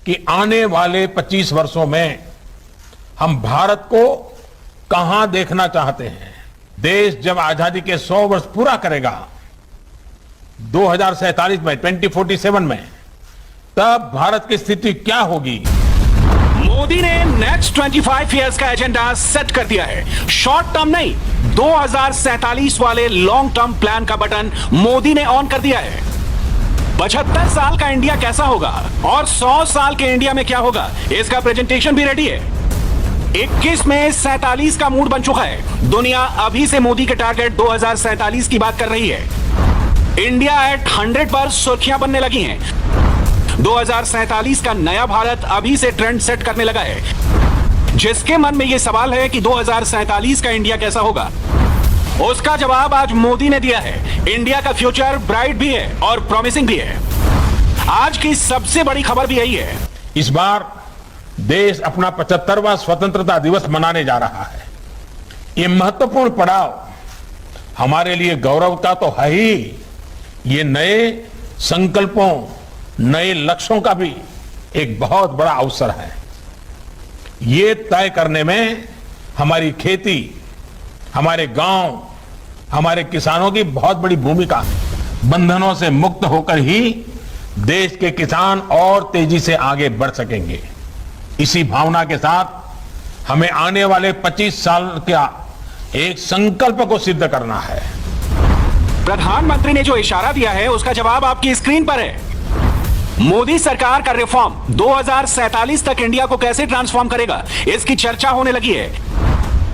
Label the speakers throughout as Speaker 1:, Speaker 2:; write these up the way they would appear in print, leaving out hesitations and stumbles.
Speaker 1: कि आने वाले 25 वर्षों में हम भारत को कहां देखना चाहते हैं। देश जब आजादी के 100 वर्ष पूरा करेगा 2047 में, 2047 में, तब भारत की स्थिति क्या होगी।
Speaker 2: मोदी ने नेक्स्ट 25 इयर्स का एजेंडा सेट कर दिया है। शॉर्ट टर्म नहीं, 2047 वाले लॉन्ग टर्म प्लान का बटन मोदी ने ऑन कर दिया है। 75 साल का इंडिया कैसा होगा और 100 साल के इंडिया में क्या होगा, इसका प्रेजेंटेशन भी रेडी है। 21 में 47 का मूड बन चुका है। दुनिया अभी से मोदी के टारगेट 2047 की बात कर रही है। इंडिया एट 100 पर सुर्खियां बनने लगी हैं। 2047 का नया भारत अभी से ट्रेंड सेट करने लगा है। जिसके मन में यह सवाल है कि 2047 का इंडिया कैसा होगा, उसका जवाब आज मोदी ने दिया है। इंडिया का फ्यूचर ब्राइट भी है और प्रॉमिसिंग भी है। आज की सबसे बड़ी खबर भी यही है।
Speaker 1: इस बार देश अपना 75वां स्वतंत्रता दिवस मनाने जा रहा है। यह महत्वपूर्ण पड़ाव हमारे लिए गौरव का तो है ही, ये नए संकल्पों, नए लक्ष्यों का भी एक बहुत बड़ा अवसर है। ये तय करने में हमारी खेती, हमारे गांव, हमारे किसानों की बहुत बड़ी भूमिका है। बंधनों से मुक्त होकर ही देश के किसान और तेजी से आगे बढ़ सकेंगे। इसी भावना के साथ हमें आने वाले 25 साल का एक संकल्प को सिद्ध करना है।
Speaker 2: प्रधानमंत्री ने जो इशारा दिया है उसका जवाब आपकी स्क्रीन पर है। मोदी सरकार का रिफॉर्म 2047 तक इंडिया को कैसे ट्रांसफॉर्म करेगा, इसकी चर्चा होने लगी है।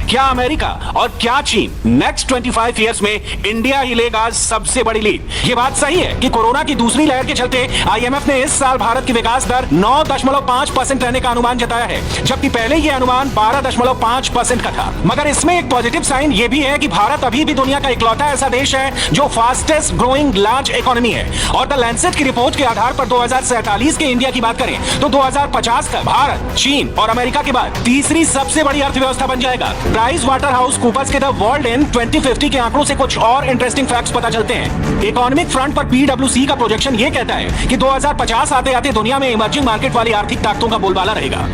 Speaker 2: क्या अमेरिका और क्या चीन नेक्स्ट 25 इयर्स में इंडिया ही लेगा सबसे बड़ी लीड। ये बात सही है कि कोरोना की दूसरी लहर के चलते आईएमएफ ने इस साल भारत की विकास दर 9.5% रहने का अनुमान जताया है, जबकि पहले यह अनुमान 12.5% का था। मगर इसमें एक पॉजिटिव साइन ये भी है कि भारत अभी भी दुनिया का इकलौता ऐसा देश है जो फास्टेस्ट ग्रोइंग लार्ज इकोनॉमी है। और द लैंसेट की रिपोर्ट के आधार पर 2047 के इंडिया की बात करें तो 2050 तक भारत, चीन और अमेरिका के बाद तीसरी सबसे बड़ी अर्थव्यवस्था बन जाएगा। प्राइस वाटर हाउस कूपर्स के द वर्ल्ड इन 2050 के आंकड़ों से कुछ और इंटरेस्टिंग फैक्ट्स पता चलते हैं। इकोनॉमिक फ्रंट पर पीडब्ल्यूसी का प्रोजेक्शन ये कहता है कि 2050 आते आते दुनिया में इमर्जिंग मार्केट वाली आर्थिक ताकतों का बोलबाला रहेगा।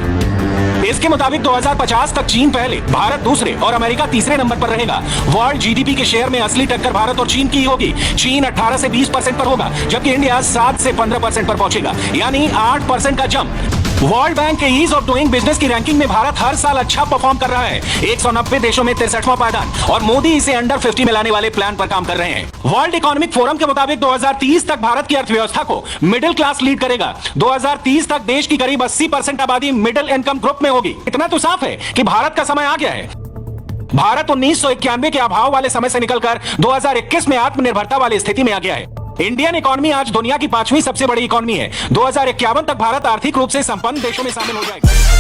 Speaker 2: इसके मुताबिक 2050 तक चीन पहले, भारत दूसरे और अमेरिका तीसरे नंबर पर रहेगा। वर्ल्ड जीडीपी के शेयर में असली टक्कर भारत और चीन की होगी। चीन 18 से 20% पर होगा, जबकि इंडिया 7 से 15% पर पहुंचेगा, यानी 8% का जंप। वर्ल्ड बैंक के ईज ऑफ डूइंग बिजनेस की रैंकिंग में भारत हर साल अच्छा परफॉर्म कर रहा है। 190 देशों में 63वां पायदान, और मोदी इसे अंडर 50 में लाने वाले प्लान पर काम कर रहे हैं। वर्ल्ड इकोनॉमिक फोरम के मुताबिक 2030 तक भारत की अर्थव्यवस्था को मिडिल क्लास लीड करेगा। 2030 तक देश की करीब 80% आबादी मिडिल इनकम ग्रुप में होगी। इतना तो साफ है कि भारत का समय आ गया है। भारत 1991 के अभाव वाले समय से निकलकर 2021 में आत्मनिर्भरता वाली स्थिति में आ गया है। इंडियन इकोनॉमी आज दुनिया की 5वीं सबसे बड़ी इकोनॉमी है। 2051 तक भारत आर्थिक रूप से संपन्न देशों में शामिल हो जाएगा।